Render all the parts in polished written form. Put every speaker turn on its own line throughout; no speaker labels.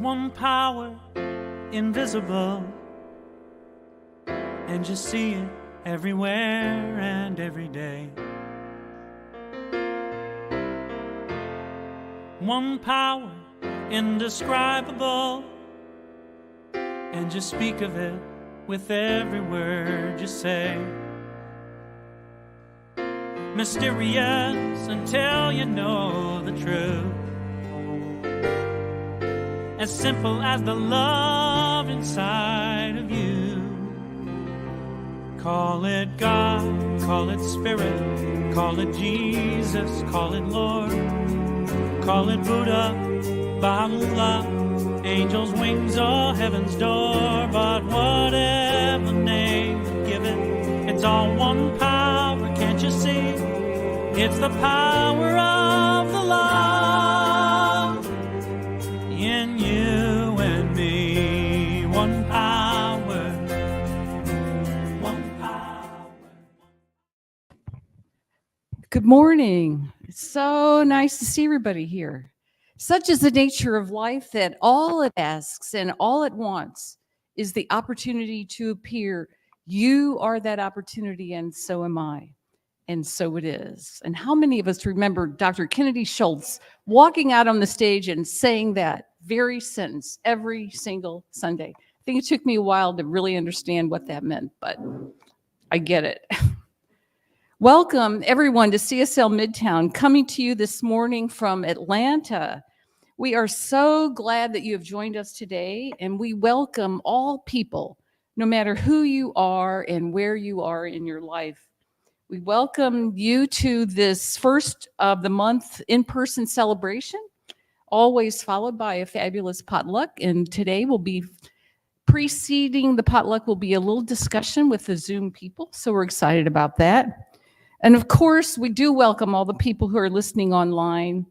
one power, invisible, and you see it everywhere and every day. One power, indescribable, and you speak of it with every word you say. Mysterious until you know the truth. As simple as the love inside of you. Call it God, call it Spirit, call it Jesus, call it Lord, call it Buddha, Baha'u'llah, angels' wings or heaven's door. But whatever name you give it, it's all one power, can't you see? It's the power of the love in you and me. One power, one power.
Good morning. It's so nice to see everybody here. Such is the nature of life that all it asks and all it wants is the opportunity to appear. You are that opportunity, and so am I. And so it is. And how many of us remember Dr. Kennedy Schultz walking out on the stage and saying that very sentence every single Sunday? I think it took me a while to really understand what that meant, but I get it. Welcome, everyone, to CSL Midtown, coming to you this morning from Atlanta. We are so glad that you have joined us today, and we welcome all people, no matter who you are and where you are in your life. We welcome you to this first of the month in-person celebration, always followed by a fabulous potluck. And today will be preceding the potluck will be a little discussion with the Zoom people. So we're excited about that. And of course, we do welcome all the people who are listening online,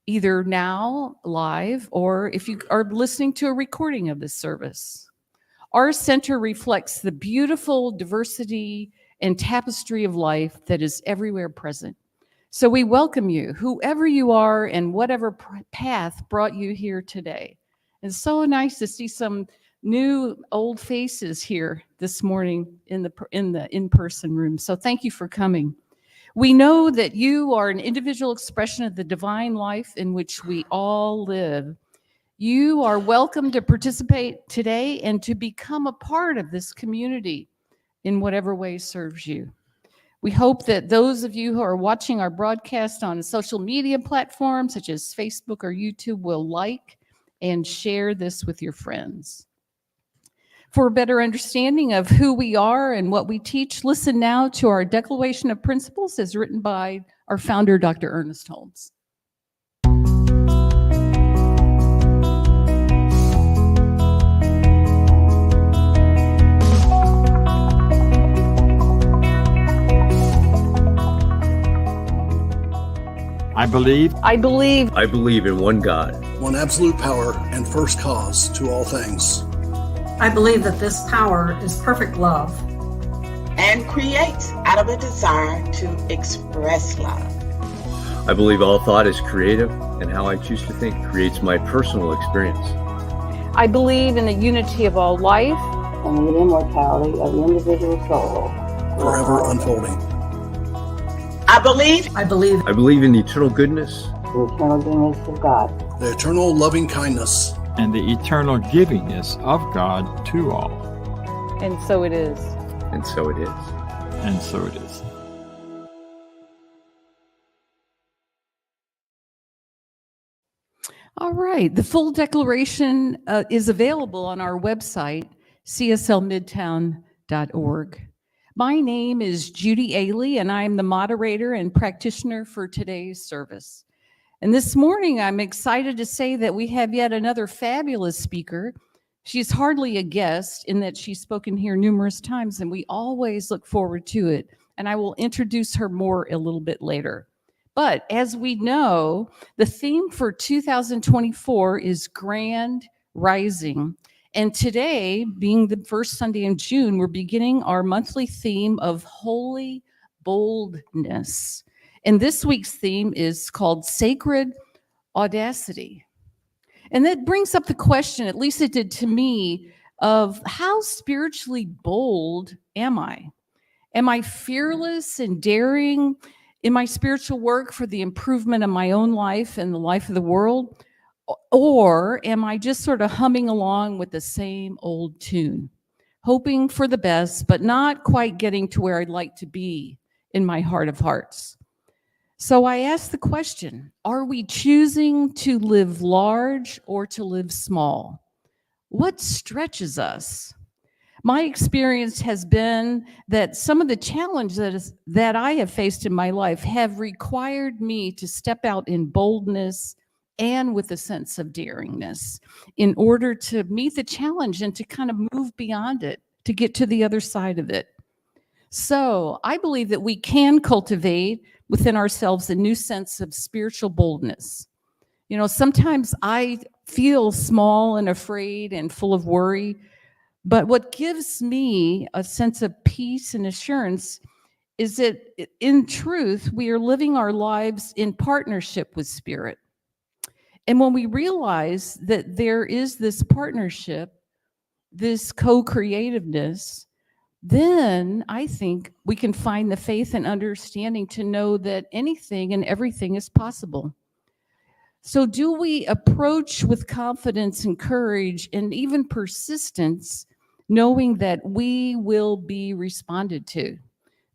either now live or if you are listening to a recording of this service. Our center reflects the beautiful diversity and tapestry of life that is everywhere present. So we welcome you, whoever you are and whatever path brought you here today. It's so nice to see some new old faces here this morning in the in-person room. So thank you for coming. We know that you are an individual expression of the divine life in which we all live. You are welcome to participate today and to become a part of this community in whatever way serves you. We hope that those of you who are watching our broadcast on social media platforms such as Facebook or YouTube will like and share this with your friends. For a better understanding of who we are and what we teach, listen now to our Declaration of Principles as written by our founder, Dr. Ernest Holmes.
I believe
in one God,
one absolute power and first cause to all things.
I believe that this power is perfect love
and creates out of a desire to express love.
I believe all thought is creative, and how I choose to think creates my personal experience.
I believe in the unity of all life
and the immortality of the individual soul,
forever unfolding.
I believe
in the eternal goodness,
the eternal goodness of God,
the eternal loving kindness,
and the eternal givingness of God to all.
And so it is.
And so it is.
And so it is.
All right. The full declaration is available on our website, cslmidtown.org. My name is Judy Aehle, and I am the moderator and practitioner for today's service. And this morning, I'm excited to say that we have yet another fabulous speaker. She's hardly a guest in that she's spoken here numerous times, and we always look forward to it. And I will introduce her more a little bit later. But as we know, the theme for 2024 is Grand Rising. And today, being the first Sunday in June, we're beginning our monthly theme of Holy Boldness. And this week's theme is called Sacred Audacity. And that brings up the question, at least it did to me, of how spiritually bold am I? Am I fearless and daring in my spiritual work for the improvement of my own life and the life of the world? Or am I just sort of humming along with the same old tune, hoping for the best, but not quite getting to where I'd like to be in my heart of hearts? So I ask the question, are we choosing to live large or to live small? What stretches us? My experience has been that some of the challenges that I have faced in my life have required me to step out in boldness and with a sense of daringness in order to meet the challenge and to kind of move beyond it, to get to the other side of it. So I believe that we can cultivate within ourselves a new sense of spiritual boldness. You know, sometimes I feel small and afraid and full of worry, but what gives me a sense of peace and assurance is that in truth, we are living our lives in partnership with Spirit. And when we realize that there is this partnership, this co-creativeness, then I think we can find the faith and understanding to know that anything and everything is possible. So do we approach with confidence and courage and even persistence, knowing that we will be responded to?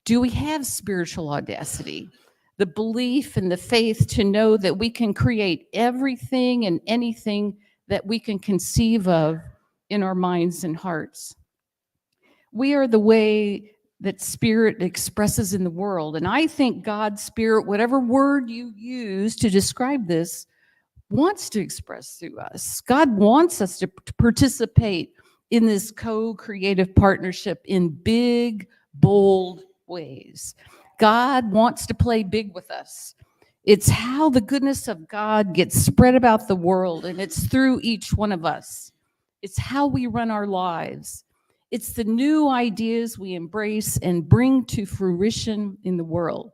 Do we have spiritual audacity, the belief and the faith to know that we can create everything and anything that we can conceive of in our minds and hearts? We are the way that Spirit expresses in the world. And I think God's Spirit, whatever word you use to describe this, wants to express through us. God wants us to participate in this co-creative partnership in big, bold ways. God wants to play big with us. It's how the goodness of God gets spread about the world, and it's through each one of us. It's how we run our lives. It's the new ideas we embrace and bring to fruition in the world.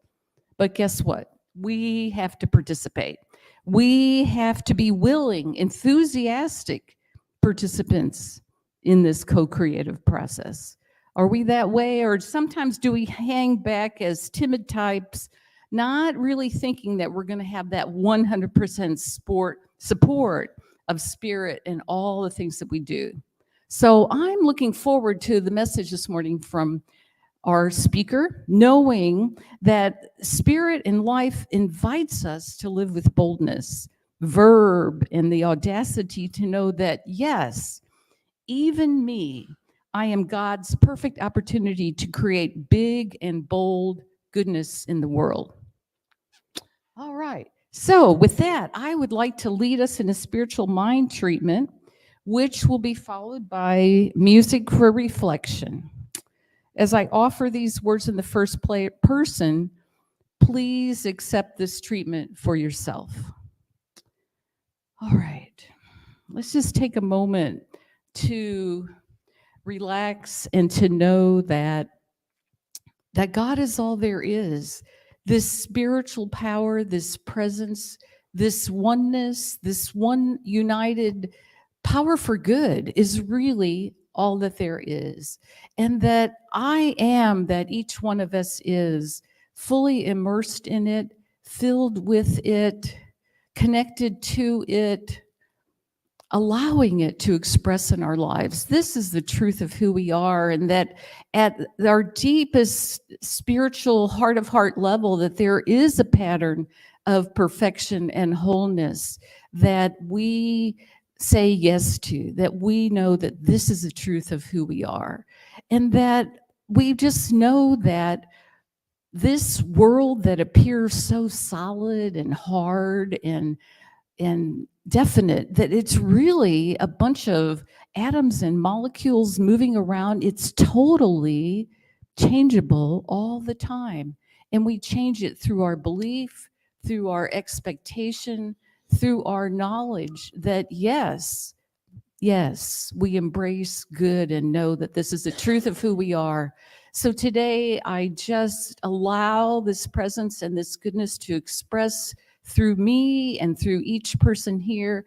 But guess what? We have to participate. We have to be willing, enthusiastic participants in this co-creative process. Are we that way? Or sometimes do we hang back as timid types, not really thinking that we're going to have that 100% support of Spirit in all the things that we do? So I'm looking forward to the message this morning from our speaker, knowing that Spirit in life invites us to live with boldness, verb, and the audacity to know that, yes, even me, I am God's perfect opportunity to create big and bold goodness in the world. All right. So with that, I would like to lead us in a spiritual mind treatment, which will be followed by music for reflection. As I offer these words in the first person, please accept this treatment for yourself. All right. Let's just take a moment to relax and to know that God is all there is. This spiritual power, this presence, this oneness, this one united power for good is really all that there is. And that I am, that each one of us is fully immersed in it, filled with it, connected to it, allowing it to express in our lives. This is the truth of who we are, and that at our deepest spiritual heart of heart level, that there is a pattern of perfection and wholeness that we say yes to, that we know that this is the truth of who we are, and that we just know that this world that appears so solid and hard and definite, that it's really a bunch of atoms and molecules moving around. It's totally changeable all the time. And we change it through our belief, through our expectation, through our knowledge that yes, we embrace good and know that this is the truth of who we are. So today I just allow this presence and this goodness to express through me and through each person here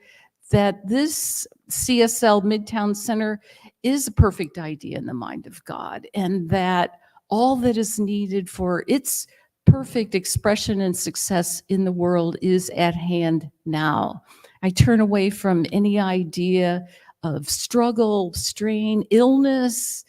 that this CSL Midtown Center is a perfect idea in the mind of God, and that all that is needed for its perfect expression and success in the world is at hand now. I turn away from any idea of struggle, strain, illness,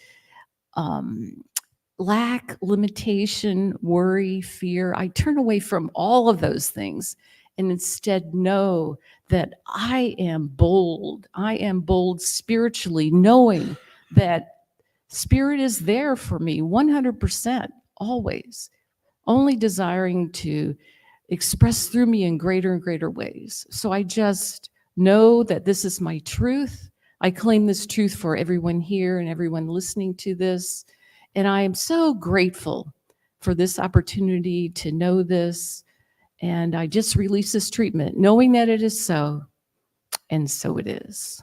lack, limitation, worry, fear. I turn away from all of those things and instead know that I am bold. I am bold spiritually, knowing that Spirit is there for me 100%, always, only desiring to express through me in greater and greater ways. So I just know that this is my truth. I claim this truth for everyone here and everyone listening to this. And I am so grateful for this opportunity to know this. And I just release this treatment, knowing that it is so, and so it is.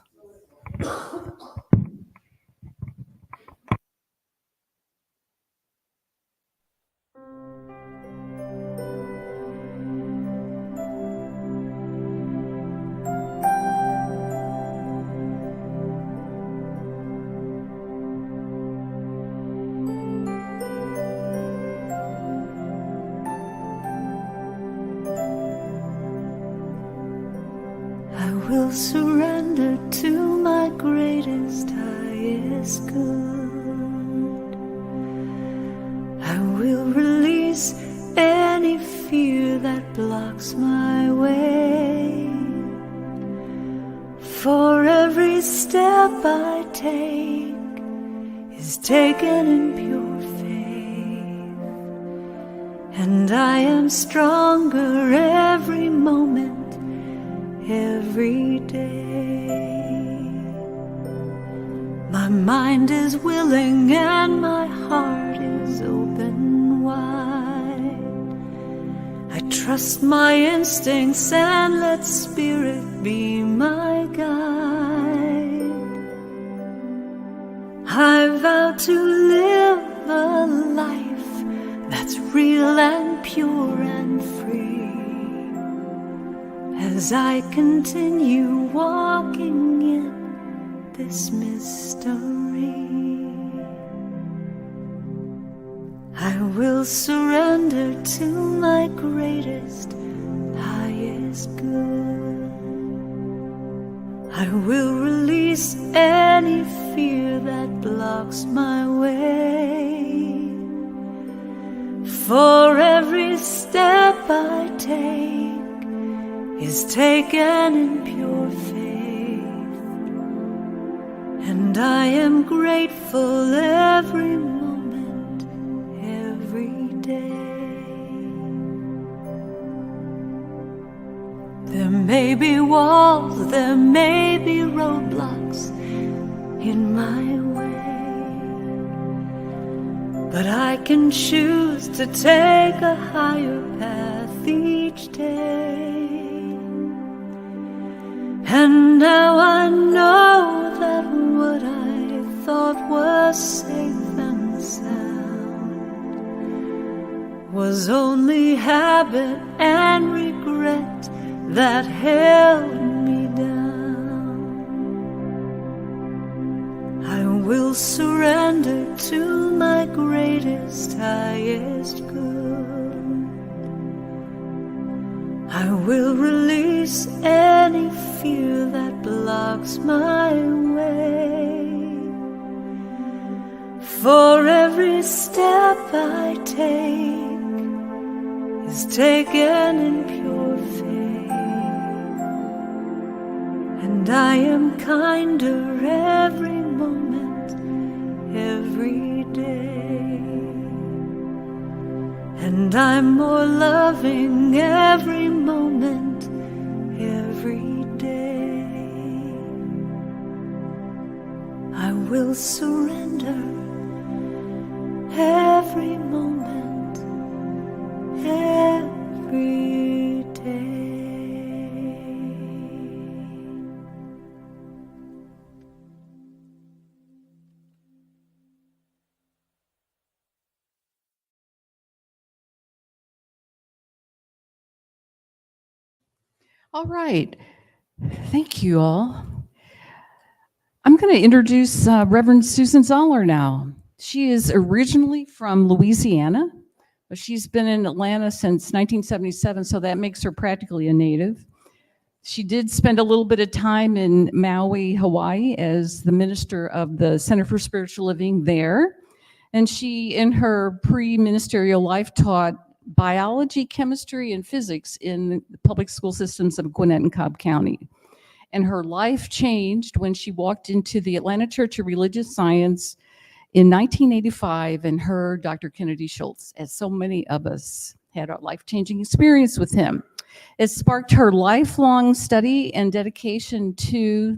I will surrender to my greatest, highest good. I will release any fear that blocks my way. For every step I take is taken in pure faith, and I am stronger every moment, every day. My mind is willing and my heart is open wide. I trust my instincts and let Spirit be my guide. I vow to live a life that's real and pure and free, as I continue walking in this mystery. I will surrender to my greatest, highest good. I will release any fear that blocks my way. For every step I take is taken in pure faith, and I am grateful every moment, every day. There may be walls, there may be roadblocks in my way, but I can choose to take a higher path each day. And now I know that what I thought was safe and sound was only habit and regret that held me down. I will surrender to my greatest, highest good. I will release any fear that blocks my way. For every step I take is taken in pure faith, and I am kinder every moment, every day. And I'm more loving every moment, every day. I will surrender every moment, every day.
All right. Thank you all. I'm going to introduce Reverend Susan Zoller now. She is originally from Louisiana, but she's been in Atlanta since 1977, so that makes her practically a native. She did spend a little bit of time in Maui, Hawaii, as the minister of the Center for Spiritual Living there. And she, in her pre-ministerial life, taught biology, chemistry, and physics in the public school systems of Gwinnett and Cobb County. And her life changed when she walked into the Atlanta Church of Religious Science in 1985 and heard Dr. Kennedy Schultz, as so many of us had a life-changing experience with him. It sparked her lifelong study and dedication to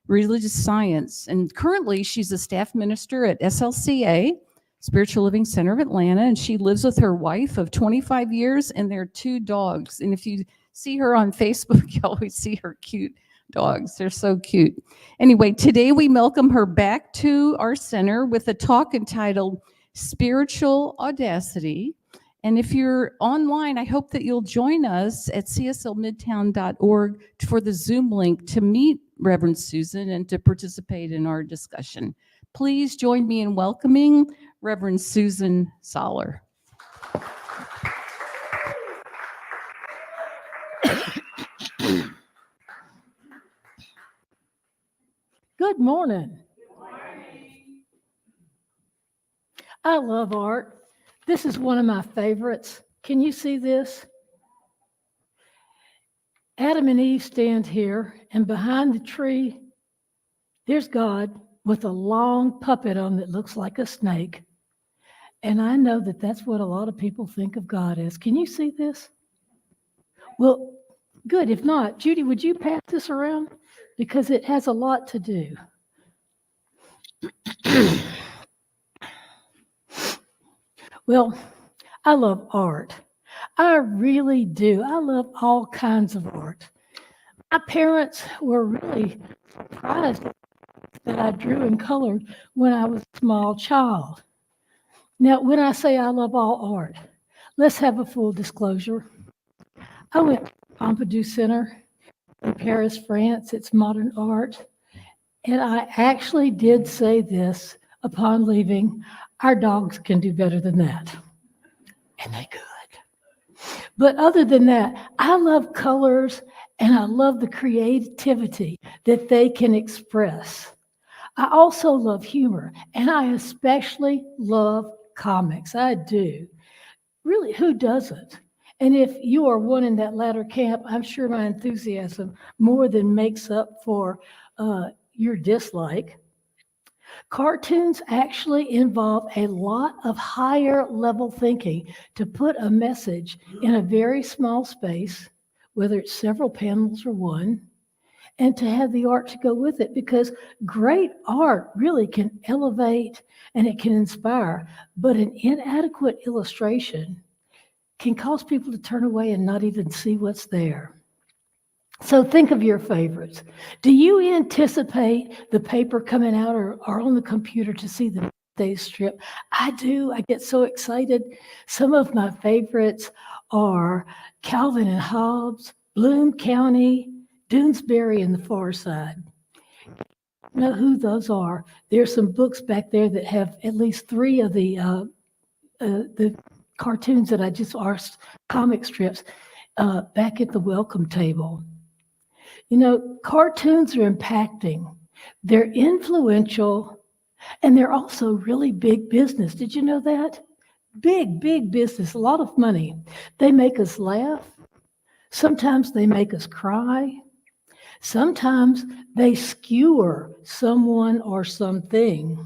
religious science. And currently, she's a staff minister at SLCA, Spiritual Living Center of Atlanta, and she lives with her wife of 25 years and their 2 dogs. And if you see her on Facebook, you always see her cute dogs. They're so cute. Anyway, today we welcome her back to our center with a talk entitled Spiritual Audacity. And if you're online, I hope that you'll join us at cslmidtown.org for the Zoom link to meet Reverend Susan and to participate in our discussion. Please join me in welcoming Reverend Susan Zoller.
Good morning. I love art. This is one of my favorites. Can you see this? Adam and Eve stand here, and behind the tree, there's God with a long puppet on that looks like a snake. And I know that that's what a lot of people think of God as. Can you see this? Well, good. If not, Judy, would you pass this around? Because it has a lot to do. Well, I love art. I really do. I love all kinds of art. My parents were really surprised that I drew and colored when I was a small child. Now, when I say I love all art, let's have a full disclosure. I went to Pompidou Center in Paris, France. It's modern art. And I actually did say this upon leaving: our dogs can do better than that. And they could. But other than that, I love colors and I love the creativity that they can express. I also love humor, and I especially love comics. I do. Really, who doesn't? And if you are one in that latter camp, I'm sure my enthusiasm more than makes up for your dislike. Cartoons actually involve a lot of higher level thinking to put a message in a very small space, whether it's several panels or one, and to have the art to go with it, because great art really can elevate and it can inspire, but an inadequate illustration can cause people to turn away and not even see what's there. So think of your favorites. Do you anticipate the paper coming out or on the computer to see the day's strip? I do. I get so excited. Some of my favorites are Calvin and Hobbes, Bloom County, Doonesbury, and the Far Side. You know who those are? There's some books back there that have at least 3 of the cartoons that I just asked, comic strips, back at the welcome table. You know, cartoons are impacting. They're influential, and they're also really big business. Did you know that? Big, big business, a lot of money. They make us laugh. Sometimes they make us cry. Sometimes they skewer someone or something.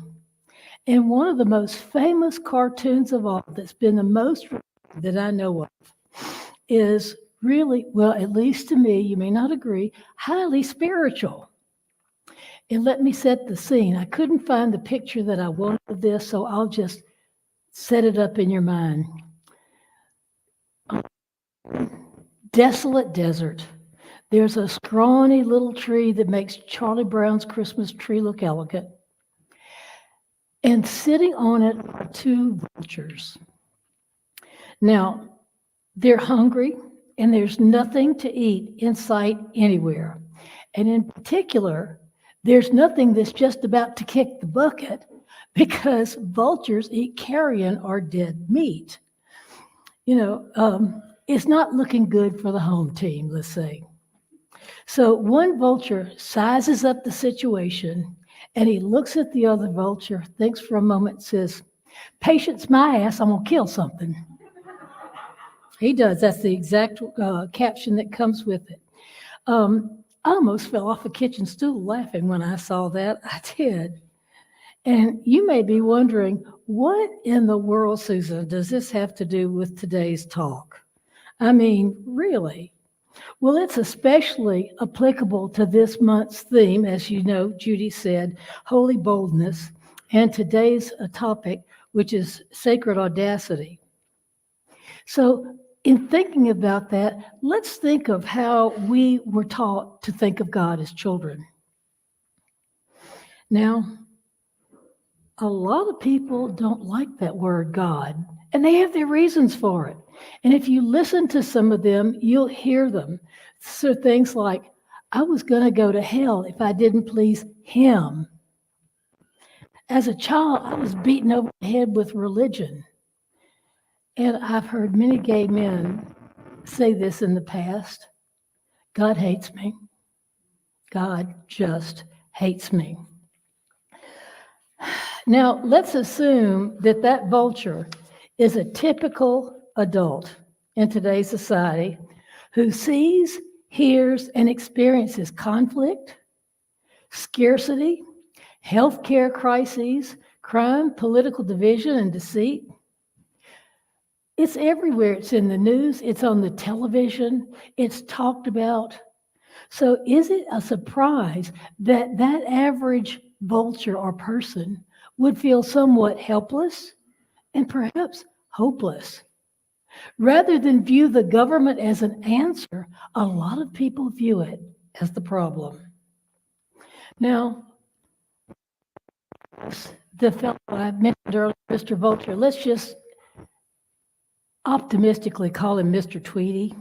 And one of the most famous cartoons of all that's been the most that I know of is really, well, at least to me, you may not agree, highly spiritual. And let me set the scene. I couldn't find the picture that I wanted of this, so I'll just set it up in your mind. Desolate desert. There's a scrawny little tree that makes Charlie Brown's Christmas tree look elegant. And sitting on it are 2 vultures. Now, they're hungry, and there's nothing to eat in sight anywhere. And in particular, there's nothing that's just about to kick the bucket because vultures eat carrion or dead meat. It's not looking good for the home team, let's say. So one vulture sizes up the situation and he looks at the other vulture, thinks for a moment, says, "Patience my ass, I'm gonna kill something." He does. That's the exact caption that comes with it. I almost fell off a kitchen stool laughing when I saw that. I did. And you may be wondering, what in the world, Susan, does this have to do with today's talk? I mean, really? Well, it's especially applicable to this month's theme, as you know, Judy said, Holy Boldness, and today's topic, which is Sacred Audacity. So in thinking about that, let's think of how we were taught to think of God as children. Now, a lot of people don't like that word God, and they have their reasons for it. And if you listen to some of them, you'll hear them. So things like, I was going to go to hell if I didn't please him. As a child, I was beaten over the head with religion. And I've heard many gay men say this in the past. God hates me. God just hates me. Now, let's assume that that vulture is a typical adult in today's society who sees, hears, and experiences conflict, scarcity, healthcare crises, crime, political division, and deceit. It's everywhere. It's in the news. It's on the television. It's talked about. So is it a surprise that that average vulture or person would feel somewhat helpless and perhaps hopeless? Rather than view the government as an answer, a lot of people view it as the problem. Now, the fellow I mentioned earlier, Mr. Vulture, let's just optimistically call him Mr. Tweety.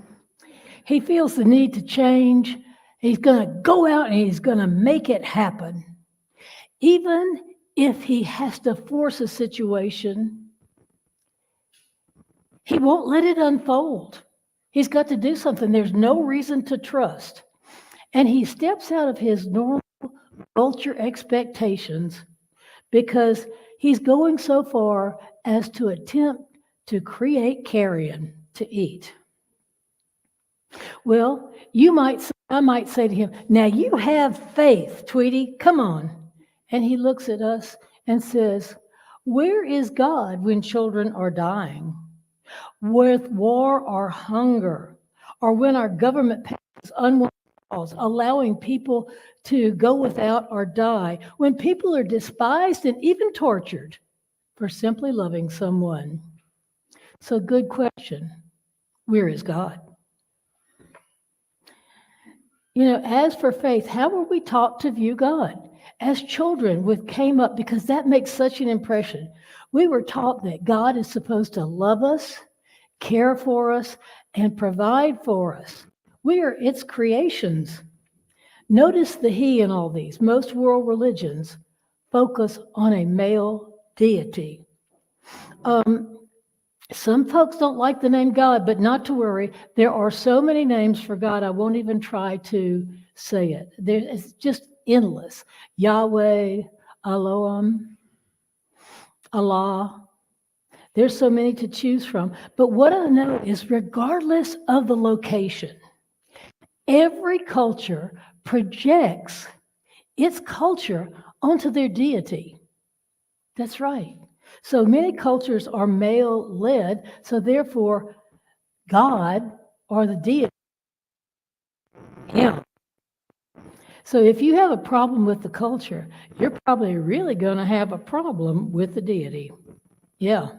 He feels the need to change. He's going to go out and he's going to make it happen. Even if he has to force a situation, he won't let it unfold. He's got to do something. There's no reason to trust. And he steps out of his normal vulture expectations because he's going so far as to attempt to create carrion to eat. Well, I might say to him, now you have faith, Tweety, come on. And he looks at us and says, where is God when children are dying? With war or hunger, or when our government passes unwanted laws, allowing people to go without or die, when people are despised and even tortured for simply loving someone. So good question, where is God? As for faith, how were we taught to view God? As children, we came up because that makes such an impression. We were taught that God is supposed to love us, care for us, and provide for us. We are its creations. Notice the he in all these. Most world religions focus on a male deity. Some folks don't like the name God, but not to worry. There are so many names for God, I won't even try to say it. It's just endless. Yahweh, Elohim, Allah. There's so many to choose from. But what I know is regardless of the location, every culture projects its culture onto their deity. That's right. So many cultures are male-led, so therefore God or the deity. Yeah. So if you have a problem with the culture, you're probably really going to have a problem with the deity. Yeah.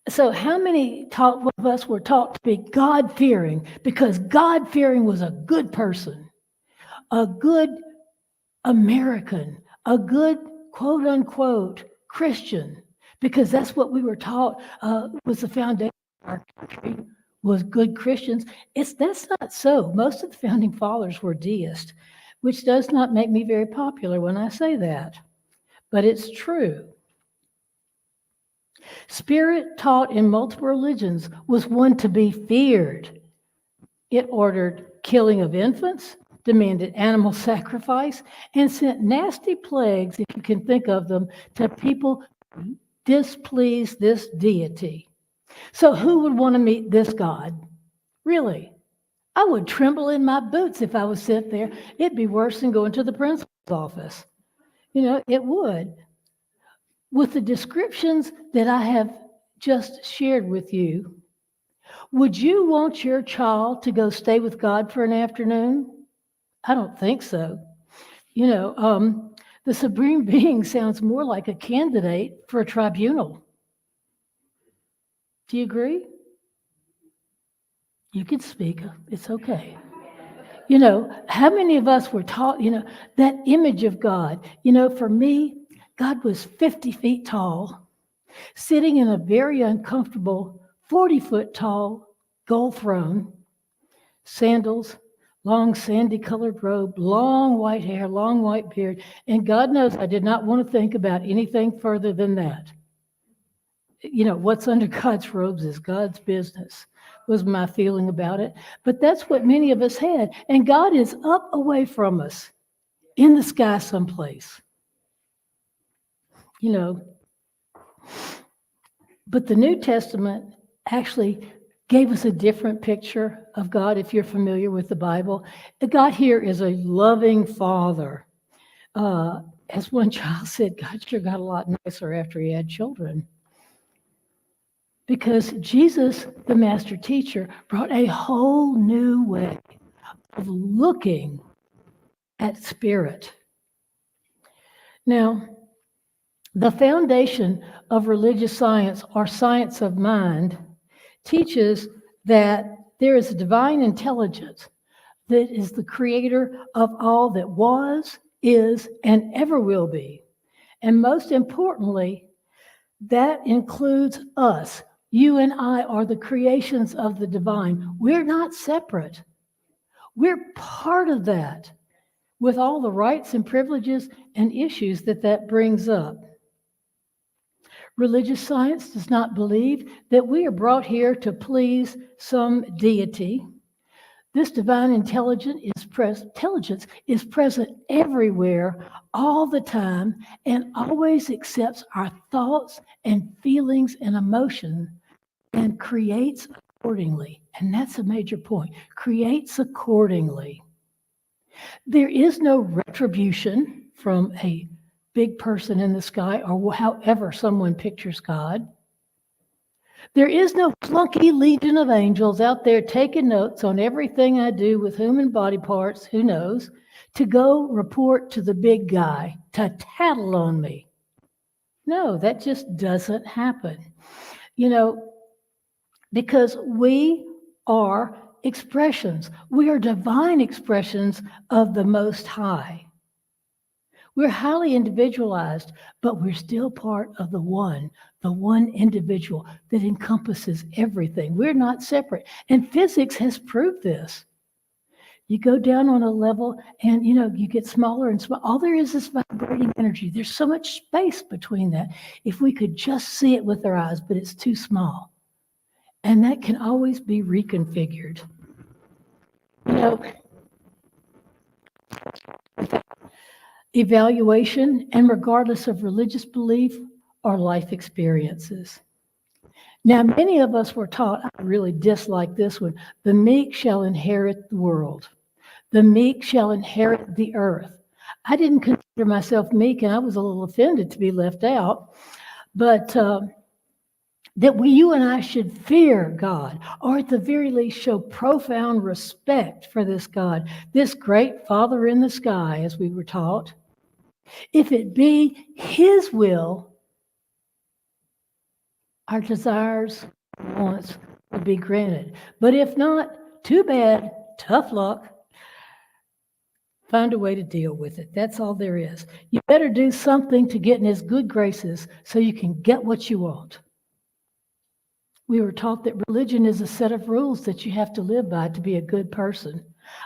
So how many of us were taught to be God-fearing because God-fearing was a good person, a good American, a good quote-unquote Christian, because that's what we were taught was the foundation of our country. was good Christians. That's not so. Most of the founding fathers were deists, which does not make me very popular when I say that, but it's true. Spirit taught in multiple religions was one to be feared. It ordered killing of infants, demanded animal sacrifice, and sent nasty plagues, if you can think of them, to people who displeased this deity. So who would want to meet this God? Really? I would tremble in my boots if I was sent there. It'd be worse than going to the principal's office. It would. With the descriptions that I have just shared with you, would you want your child to go stay with God for an afternoon? I don't think so. The Supreme Being sounds more like a candidate for a tribunal. Do you agree? You can speak. It's okay. How many of us were taught, that image of God? For me, God was 50 feet tall, sitting in a very uncomfortable 40-foot tall gold throne, sandals, long sandy-colored robe, long white hair, long white beard. And God knows I did not want to think about anything further than that. What's under God's robes is God's business, was my feeling about it. But that's what many of us had. And God is up away from us in the sky someplace. But the New Testament actually gave us a different picture of God, if you're familiar with the Bible. God here is a loving Father. As one child said, God sure got a lot nicer after he had children. Because Jesus, the master teacher, brought a whole new way of looking at spirit. Now, the foundation of religious science, or science of mind, teaches that there is a divine intelligence that is the creator of all that was, is, and ever will be. And most importantly, that includes us. You and I are the creations of the divine. We're not separate. We're part of that, with all the rights and privileges and issues that brings up. Religious science does not believe that we are brought here to please some deity. This divine intelligence is present everywhere, all the time, and always accepts our thoughts and feelings and emotions and creates accordingly. And that's a major point. Creates accordingly. There is no retribution from a big person in the sky, or however someone pictures God. There is no flunky legion of angels out there taking notes on everything I do with human body parts, who knows, to go report to the big guy, to tattle on me. No, that just doesn't happen. Because we are expressions. We are divine expressions of the Most High. We're highly individualized, but we're still part of the one individual that encompasses everything. We're not separate. And physics has proved this. You go down on a level and, you get smaller and smaller. All there is vibrating energy. There's so much space between that. If we could just see it with our eyes, but it's too small. And that can always be reconfigured. Evaluation, and regardless of religious belief or life experiences. Now, many of us were taught, I really dislike this one, the meek shall inherit the world. The meek shall inherit the earth. I didn't consider myself meek, and I was a little offended to be left out, but that you and I should fear God, or at the very least show profound respect for this God, this great Father in the sky, as we were taught. If it be his will, our desires and wants will be granted. But if not, too bad, tough luck. Find a way to deal with it. That's all there is. You better do something to get in his good graces so you can get what you want. we were taught that religion is a set of rules that you have to live by to be a good person.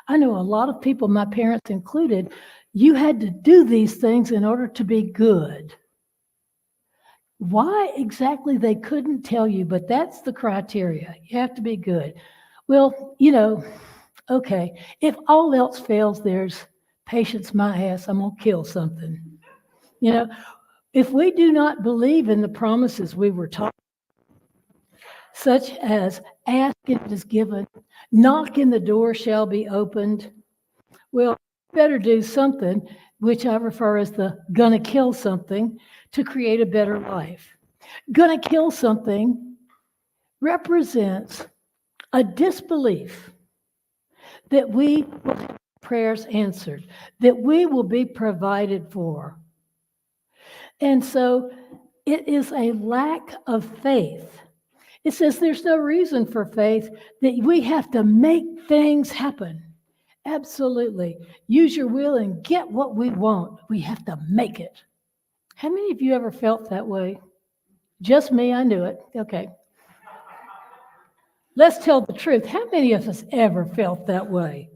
I know a lot of people, my parents included, you had to do these things in order to be good. Why exactly they couldn't tell you, but that's the criteria. You have to be good. Well, okay, if all else fails, there's patience my ass, I'm going to kill something. If we do not believe in the promises we were taught, such as ask and it is given, knock and the door shall be opened, well, better do something, which I refer as the gonna kill something, to create a better life. Gonna kill something represents a disbelief that we will have prayers answered, that we will be provided for. And so it is a lack of faith. It says there's no reason for faith, that we have to make things happen. Absolutely. Use your will and get what we want. We have to make it. How many of you ever felt that way? Just me, I knew it. Okay. Let's tell the truth. How many of us ever felt that way?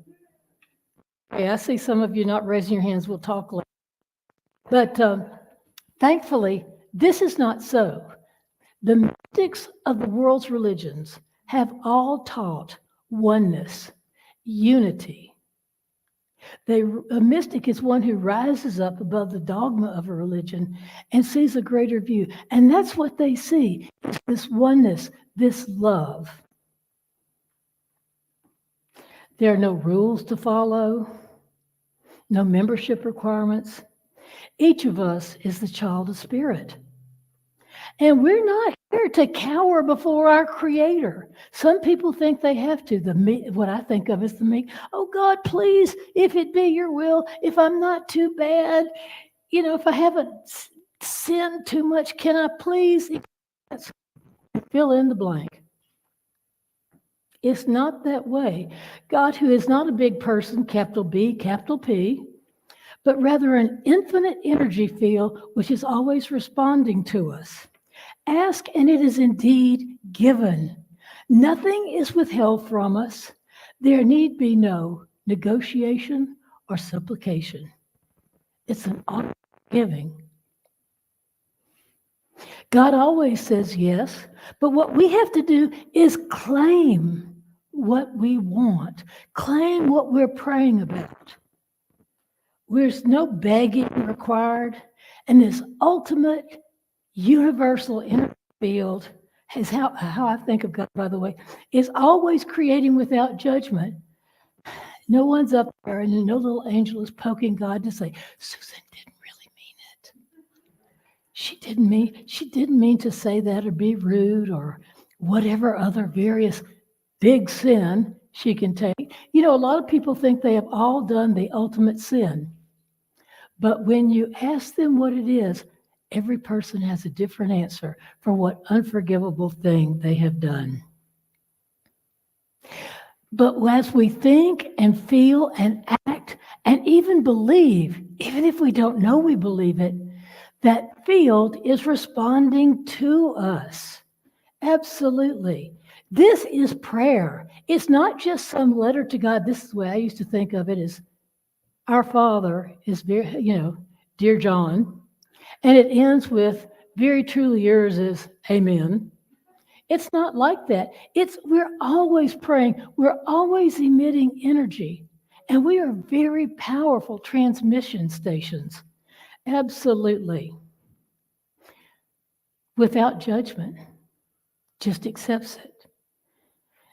Okay, I see some of you not raising your hands. We'll talk later. But thankfully, this is not so. The mystics of the world's religions have all taught oneness, unity. A mystic is one who rises up above the dogma of a religion and sees a greater view. And that's what they see, is this oneness, this love. There are no rules to follow, no membership requirements. Each of us is the child of spirit. And we're not here to cower before our Creator. Some people think they have to. What I think of is the me. Oh God, please, if it be your will, if I'm not too bad, if I haven't sinned too much, can I please fill in the blank? It's not that way. God, who is not a big person, capital B, capital P, but rather an infinite energy field which is always responding to us. Ask, and it is indeed given. Nothing is withheld from us. There need be no negotiation or supplication. It's an automatic giving. God always says yes, but what we have to do is claim what we want, claim what we're praying about. There's no begging required, and this ultimate universal energy field is how I think of God, by the way, is always creating without judgment. No one's up there, and no little angel is poking God to say, Susan didn't really mean it. She didn't mean to say that or be rude or whatever other various big sin she can take. A lot of people think they have all done the ultimate sin. But when you ask them what it is, every person has a different answer for what unforgivable thing they have done. But as we think and feel and act and even believe, even if we don't know we believe it, that field is responding to us. Absolutely. This is prayer. It's not just some letter to God. This is the way I used to think of it, is our Father is very, dear John. And it ends with, very truly yours is amen. It's not like that. We're always praying. We're always emitting energy. And we are very powerful transmission stations. Absolutely. Without judgment. Just accepts it.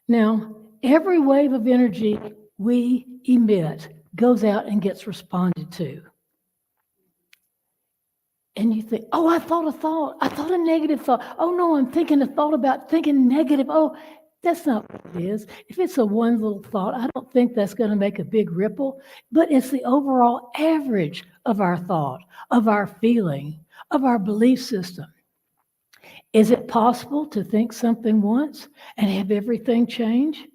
Now, every wave of energy we emit goes out and gets responded to. And you think, oh, I thought a thought. I thought a negative thought. Oh, no, I'm thinking a thought about thinking negative. Oh, that's not what it is. If it's a one little thought, I don't think that's going to make a big ripple. But it's the overall average of our thought, of our feeling, of our belief system. Is it possible to think something once and have everything change?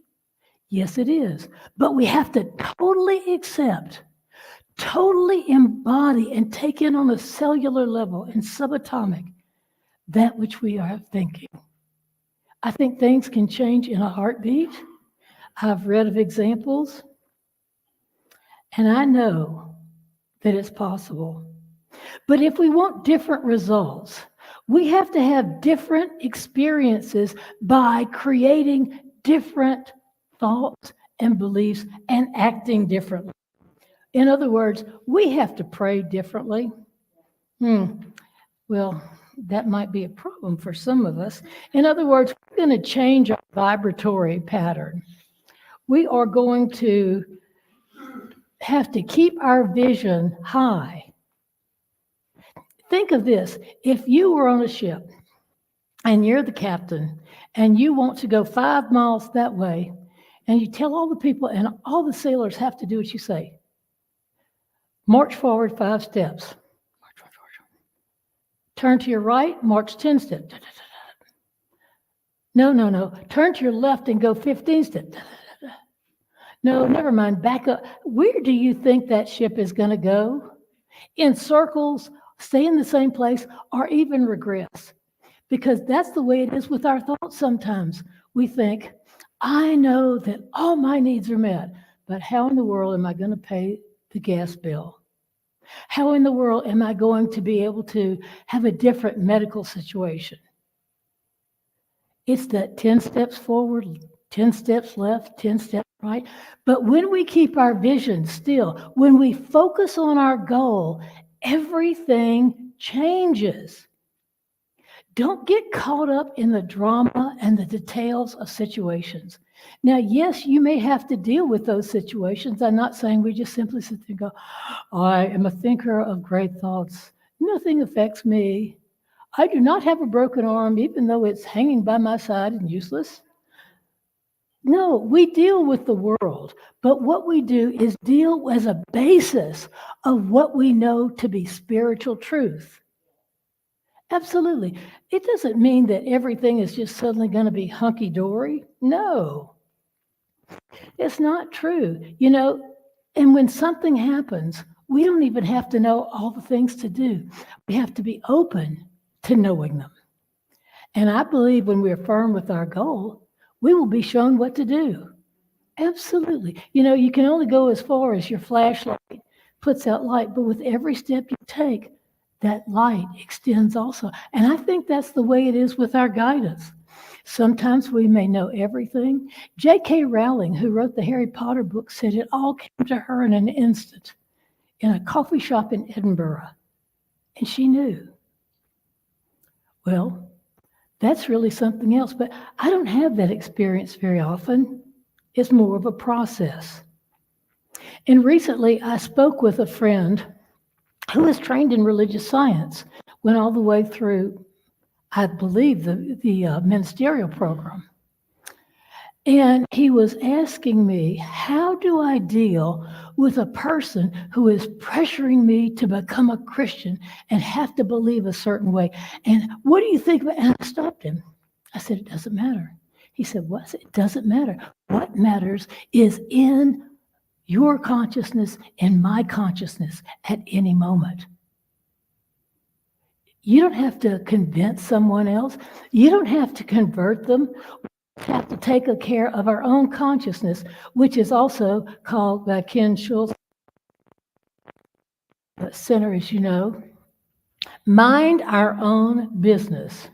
Yes, it is. But we have to totally accept, totally embody, and take in on a cellular level and subatomic that which we are thinking. I think things can change in a heartbeat. I've read of examples, and I know that it's possible. But if we want different results, we have to have different experiences by creating different thoughts and beliefs and acting differently. In other words, we have to pray differently. Well, that might be a problem for some of us. In other words, we're going to change our vibratory pattern. We are going to have to keep our vision high. Think of this. If you were on a ship and you're the captain and you want to go 5 miles that way, and you tell all the people and all the sailors have to do what you say. March forward 5 steps. March. Turn to your right, march 10 steps. No. Turn to your left and go 15 steps. No, never mind. Back up. Where do you think that ship is going to go? In circles, stay in the same place, or even regress? Because that's the way it is with our thoughts sometimes. We think, I know that all my needs are met, but how in the world am I going to pay the gas bill? How in the world am I going to be able to have a different medical situation? It's that 10 steps forward, 10 steps left, 10 steps right. But when we keep our vision still, when we focus on our goal, everything changes. Don't get caught up in the drama and the details of situations. Now, yes, you may have to deal with those situations. I'm not saying we just simply sit there and go, I am a thinker of great thoughts. Nothing affects me. I do not have a broken arm, even though it's hanging by my side and useless. No, we deal with the world, but what we do is deal as a basis of what we know to be spiritual truth. Absolutely. It doesn't mean that everything is just suddenly going to be hunky-dory. No, it's not true. And when something happens, we don't even have to know all the things to do. We have to be open to knowing them. And I believe when we're firm with our goal, we will be shown what to do. Absolutely. You can only go as far as your flashlight puts out light, but with every step you take, that light extends also. And I think that's the way it is with our guidance. Sometimes we may know everything. J.K. Rowling, who wrote the Harry Potter book, said it all came to her in an instant in a coffee shop in Edinburgh. And she knew. Well, that's really something else, but I don't have that experience very often. It's more of a process. And recently I spoke with a friend who was trained in religious science, went all the way through, I believe, the ministerial program. And he was asking me, how do I deal with a person who is pressuring me to become a Christian and have to believe a certain way? And what do you think about it? And I stopped him. I said, it doesn't matter. He said, what? It doesn't matter. What matters is in your consciousness and my consciousness at any moment. You don't have to convince someone else. You don't have to convert them. We have to take care of our own consciousness, which is also called by Ken Schultz Center, as you know. Mind our own business.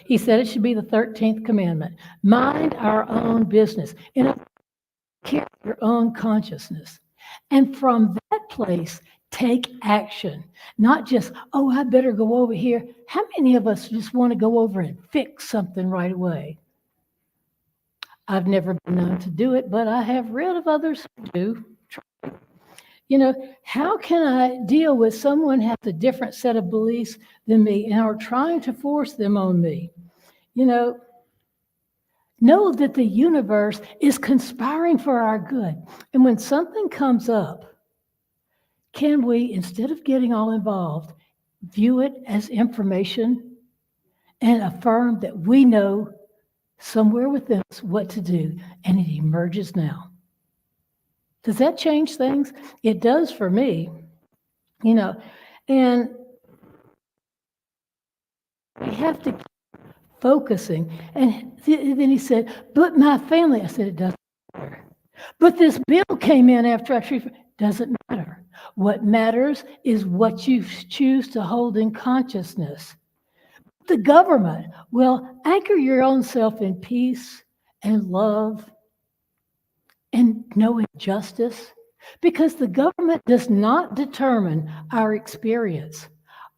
He said it should be the 13th commandment. Mind our own business. Care of your own consciousness. And from that place, take action. Not just, oh, I better go over here. How many of us just want to go over and fix something right away? I've never been known to do it, but I have read of others who do. How can I deal with someone who has a different set of beliefs than me and are trying to force them on me? Know that the universe is conspiring for our good. And when something comes up, can we, instead of getting all involved, view it as information and affirm that we know somewhere within us what to do, and it emerges now? Does that change things? It does for me, and we have to keep focusing. And then he said, but my family, I said, it doesn't matter. But this bill came in after I treated, doesn't matter. What matters is what you choose to hold in consciousness. The government will anchor your own self in peace and love and no injustice, because the government does not determine our experience.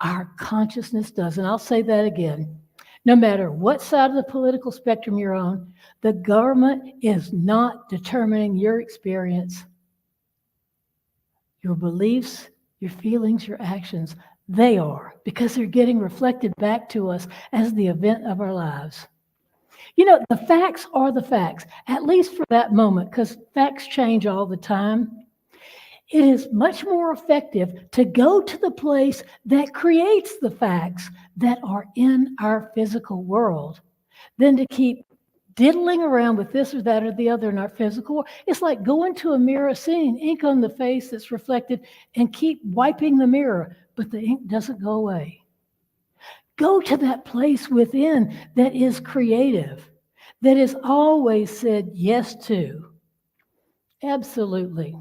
Our consciousness does. And I'll say that again. No matter what side of the political spectrum you're on, the government is not determining your experience. Your beliefs, your feelings, your actions, they are, because they're getting reflected back to us as the event of our lives. You know, the facts are the facts, at least for that moment, because facts change all the time. It is much more effective to go to the place that creates the facts that are in our physical world than to keep diddling around with this or that or the other in our physical world. It's like going to a mirror, seeing ink on the face that's reflected, and keep wiping the mirror, but the ink doesn't go away. Go to that place within that is creative, that is always said yes to. Absolutely.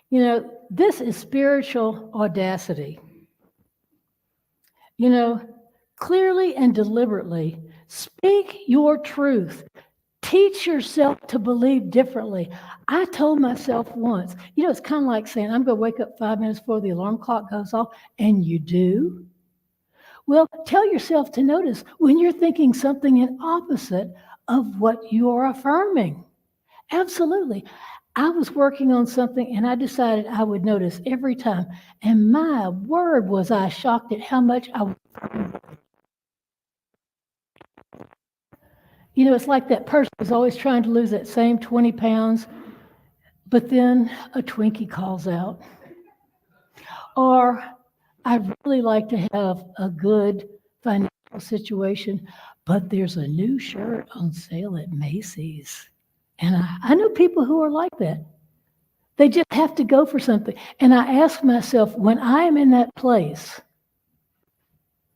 You know, this is spiritual audacity. You know, clearly and deliberately speak your truth. Teach yourself to believe differently. I told myself once, you know, it's kind of like saying, I'm going to wake up 5 minutes before the alarm clock goes off, and you do. Well, tell yourself to notice when you're thinking something in opposite of what you are affirming. Absolutely. I was working on something and I decided I would notice every time. And my word, was I shocked at how much I was. You know, it's like that person who's always trying to lose that same 20 pounds, but then a Twinkie calls out. Or I'd really like to have a good financial situation, but there's a new shirt on sale at Macy's. And I know people who are like that. They just have to go for something. And I ask myself, when I am in that place,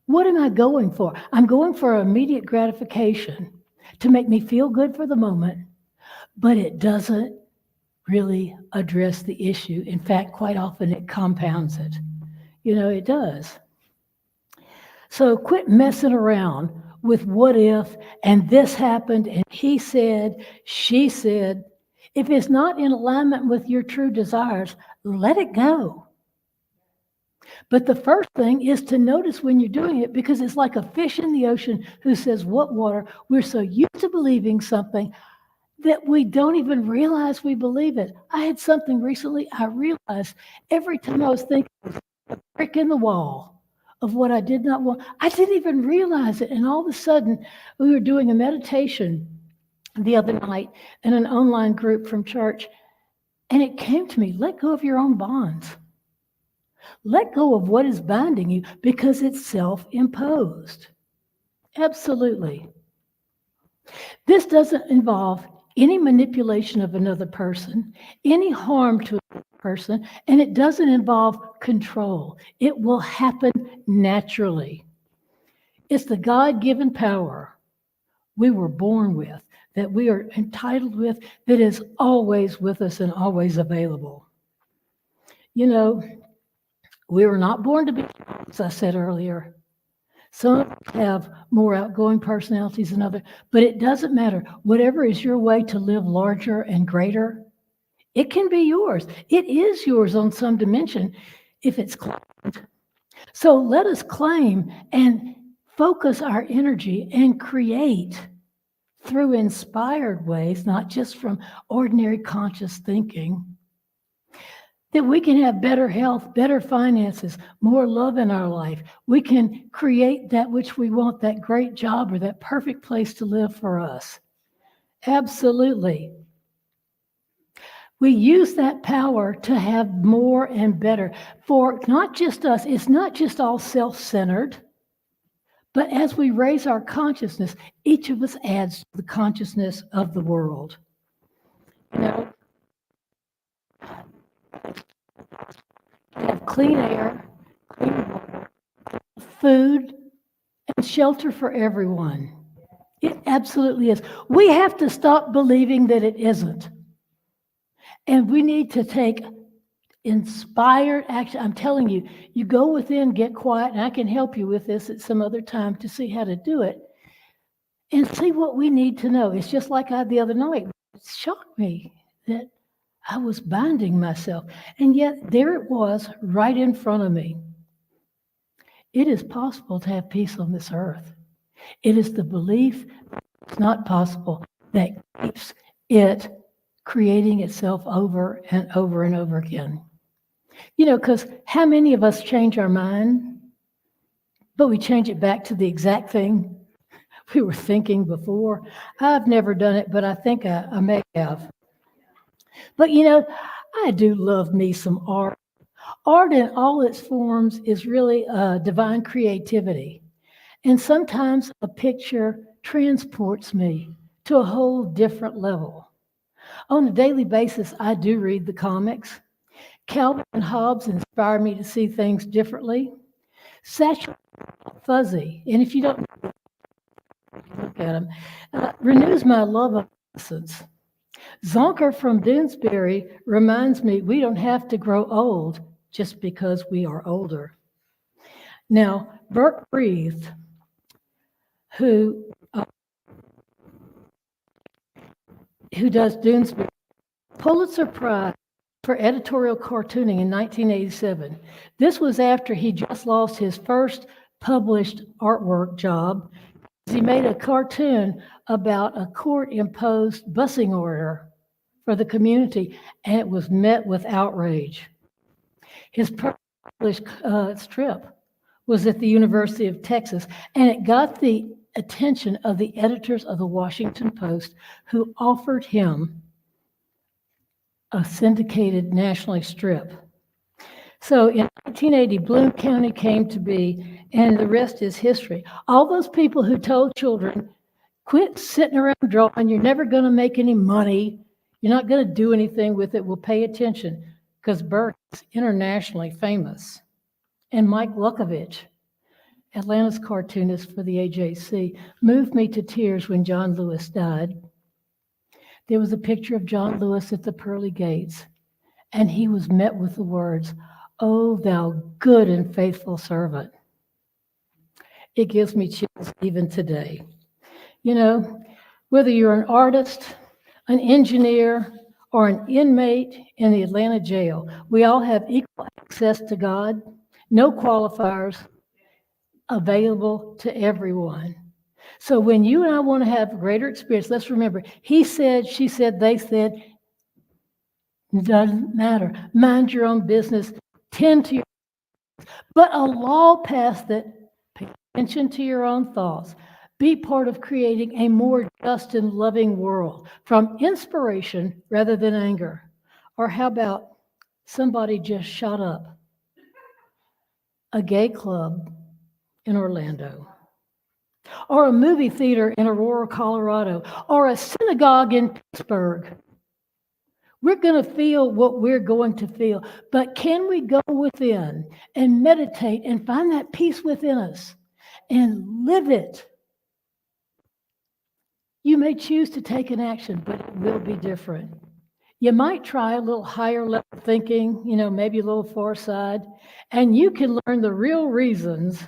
what am I going for? I'm going for immediate gratification to make me feel good for the moment, but it doesn't really address the issue. In fact, quite often it compounds it. You know, it does. So quit messing around with what if, and this happened, and he said, she said. If it's not in alignment with your true desires, let it go. But the first thing is to notice when you're doing it, because it's like a fish in the ocean who says, what water? We're so used to believing something that we don't even realize we believe it. I had something recently, I realized every time I was thinking a brick in the wall of what I did not want, I didn't even realize it. And all of a sudden, we were doing a meditation the other night in an online group from church, and it came to me, let go of your own bonds. Let go of what is binding you, because it's self-imposed. Absolutely. This doesn't involve any manipulation of another person, any harm to a person, and it doesn't involve control. It will happen naturally. It's the God-given power we were born with, that we are entitled with, that is always with us and always available. You know, we were not born to be, as I said earlier. Some have more outgoing personalities than others, but it doesn't matter. Whatever is your way to live larger and greater, it can be yours. It is yours on some dimension if it's claimed. So let us claim and focus our energy and create through inspired ways, not just from ordinary conscious thinking, that we can have better health, better finances, more love in our life. We can create that which we want, that great job or that perfect place to live for us. Absolutely. We use that power to have more and better for not just us. It's not just all self-centered. But as we raise our consciousness, each of us adds to the consciousness of the world. You know, we have clean air, clean water, food, shelter for everyone. It absolutely is. We have to stop believing that it isn't. And we need to take inspired action. I'm telling you, you go within, get quiet, and I can help you with this at some other time to see how to do it and see what we need to know. It's just like the other night. It shocked me that I was binding myself, and yet there it was right in front of me. It is possible to have peace on this earth. It is the belief that it's not possible that keeps it creating itself over and over and over again. Because how many of us change our mind, but we change it back to the exact thing we were thinking before? I've never done it, but I think I may have. But I do love me some art. Art in all its forms is really divine creativity. And sometimes a picture transports me to a whole different level. On a daily basis, I do read the comics. Calvin and Hobbes inspire me to see things differently. Satchel Fuzzy, and if you don't look at him, renews my love of innocence. Zonker from Doonesbury reminds me we don't have to grow old just because we are older. Now, Burke Breathed, who does Doonesbury, Pulitzer Prize for editorial cartooning in 1987. This was after he just lost his first published artwork job. He made a cartoon about a court-imposed busing order for the community, and it was met with outrage. His published strip was at the University of Texas, and it got the attention of the editors of the Washington Post, who offered him a syndicated nationally strip. So in 1980, Bloom County came to be, and the rest is history. All those people who told children, quit sitting around drawing, you're never going to make any money, you're not going to do anything with it, will pay attention, because Burke is internationally famous. And Mike Lukovich, Atlanta's cartoonist for the AJC, moved me to tears when John Lewis died. There was a picture of John Lewis at the pearly gates, and he was met with the words, "Oh, thou good and faithful servant." It gives me chills even today. Whether you're an artist, an engineer, or an inmate in the Atlanta jail, we all have equal access to God, no qualifiers, available to everyone. So when you and I want to have greater experience, let's remember, he said, she said, they said, it doesn't matter. Mind your own business. Tend to your, but a law passed that pay attention to your own thoughts. Be part of creating a more just and loving world from inspiration rather than anger. Or how about somebody just shot up a gay club in Orlando, or a movie theater in Aurora, Colorado, or a synagogue in Pittsburgh? We're going to feel what we're going to feel, but can we go within and meditate and find that peace within us and live it? You may choose to take an action, but it will be different. You might try a little higher level thinking, maybe a little far side, and you can learn the real reasons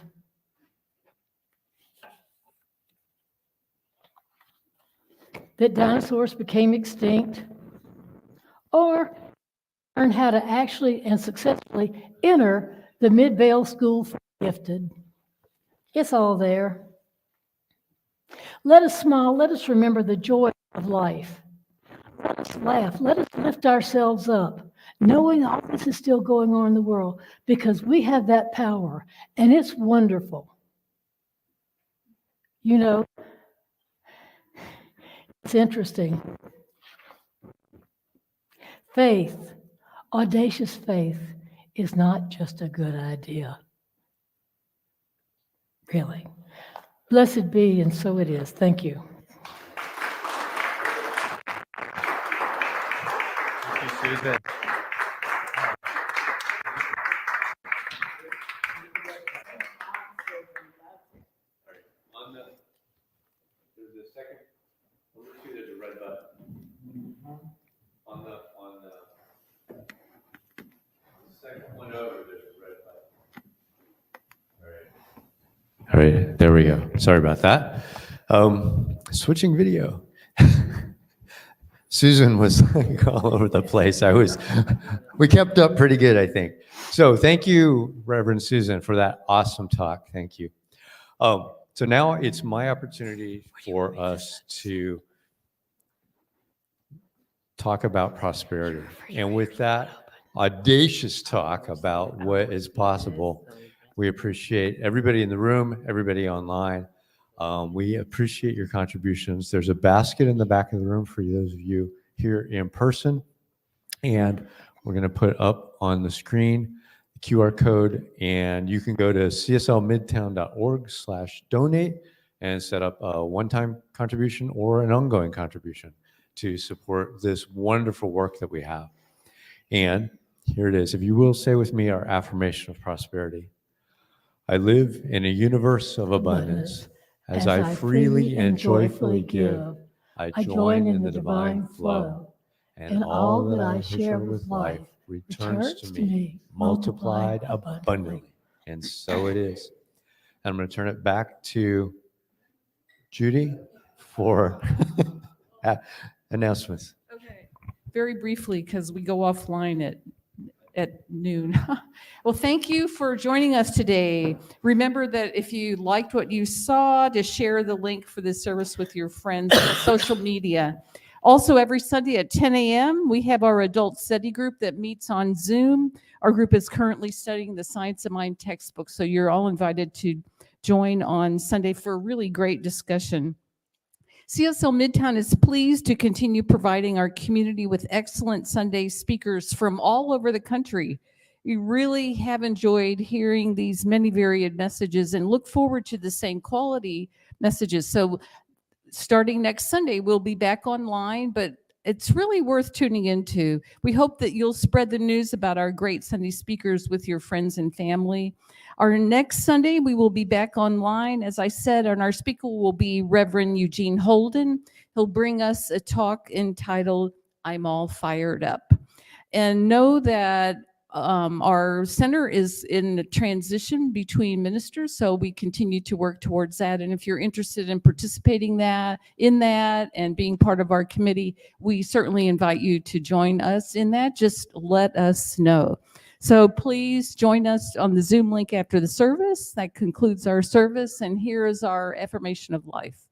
that dinosaurs became extinct, or learn how to actually and successfully enter the Midvale School for the Gifted. It's all there. Let us smile. Let us remember the joy of life. Let us laugh. Let us lift ourselves up, knowing all this is still going on in the world, because we have that power, and it's wonderful. It's interesting. Faith, audacious faith, is not just a good idea. Really. Blessed be, and so it is. Thank you.
Thank you, Susan.
second, number 2, there's a red button. On the second one over, there's a red button. All right, there we go. Sorry about that. Switching video. Susan was like all over the place. We kept up pretty good, I think. So thank you, Reverend Susan, for that awesome talk. Thank you. So now it's my opportunity for us to talk about prosperity. And with that audacious talk about what is possible, we appreciate everybody in the room, everybody online. We appreciate your contributions. There's a basket in the back of the room for those of you here in person. And we're going to put up on the screen the QR code, and you can go to cslmidtown.org/donate and set up a one-time contribution or an ongoing contribution to support this wonderful work that we have. And here it is. If you will say with me our affirmation of prosperity. I live in a universe of abundance. As I freely and joyfully give, I join in the divine flow, and all that I share with life returns to me multiplied abundantly. And so it is. And I'm going to turn it back to Judy for announcements.
Okay. Very briefly, because we go offline at noon. Well, thank you for joining us today. Remember that if you liked what you saw, to share the link for this service with your friends on social media. Also, every Sunday at 10 a.m., we have our adult study group that meets on Zoom. Our group is currently studying the Science of Mind textbook, so you're all invited to join on Sunday for a really great discussion. CSL Midtown is pleased to continue providing our community with excellent Sunday speakers from all over the country. We really have enjoyed hearing these many varied messages and look forward to the same quality messages. So starting next Sunday, we'll be back online, but it's really worth tuning into. We hope that you'll spread the news about our great Sunday speakers with your friends and family. Our next Sunday, we will be back online, as I said, and our speaker will be Reverend Eugene Holden. He'll bring us a talk entitled, I'm All Fired Up. And know that our center is in transition between ministers, so we continue to work towards that. And if you're interested in participating in that and being part of our committee, we certainly invite you to join us in that. Just let us know. So please join us on the Zoom link after the service. That concludes our service, and here is our affirmation of life.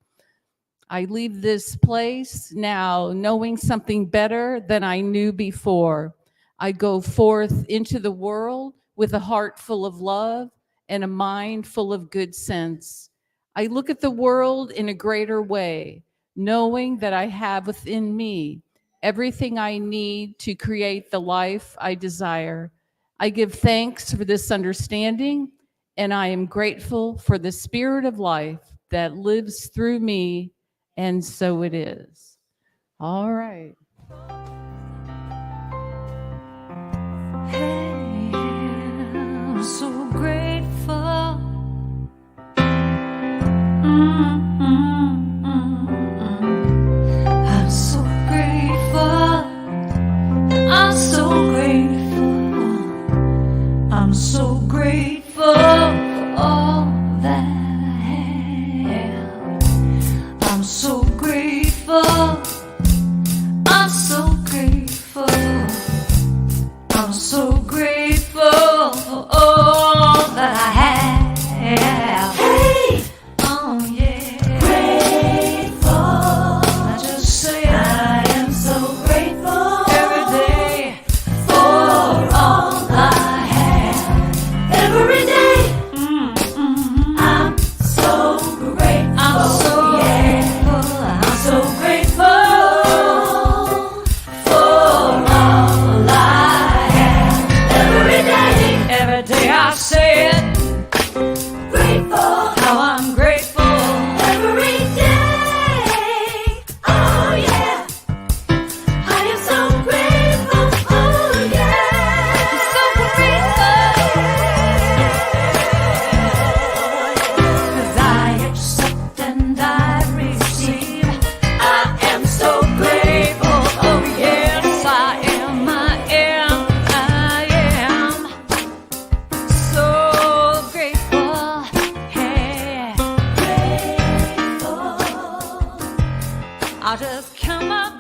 I leave this place now knowing something better than I knew before. I go forth into the world with a heart full of love and a mind full of good sense. I look at the world in a greater way, knowing that I have within me everything I need to create the life I desire. I give thanks for this understanding, and I am grateful for the spirit of life that lives through me, and so it is. All right.
Hey, I'm so grateful. I'm so grateful. I'm so grateful. I'm so grateful for all that I have. I'm so grateful. I'm so grateful. I'm so grateful for all that I have. Hey, oh yeah, grateful. I just say I am so grateful every day for all I have. Every day, I'm so grateful. I'm so grateful. I'm so grateful. I just count my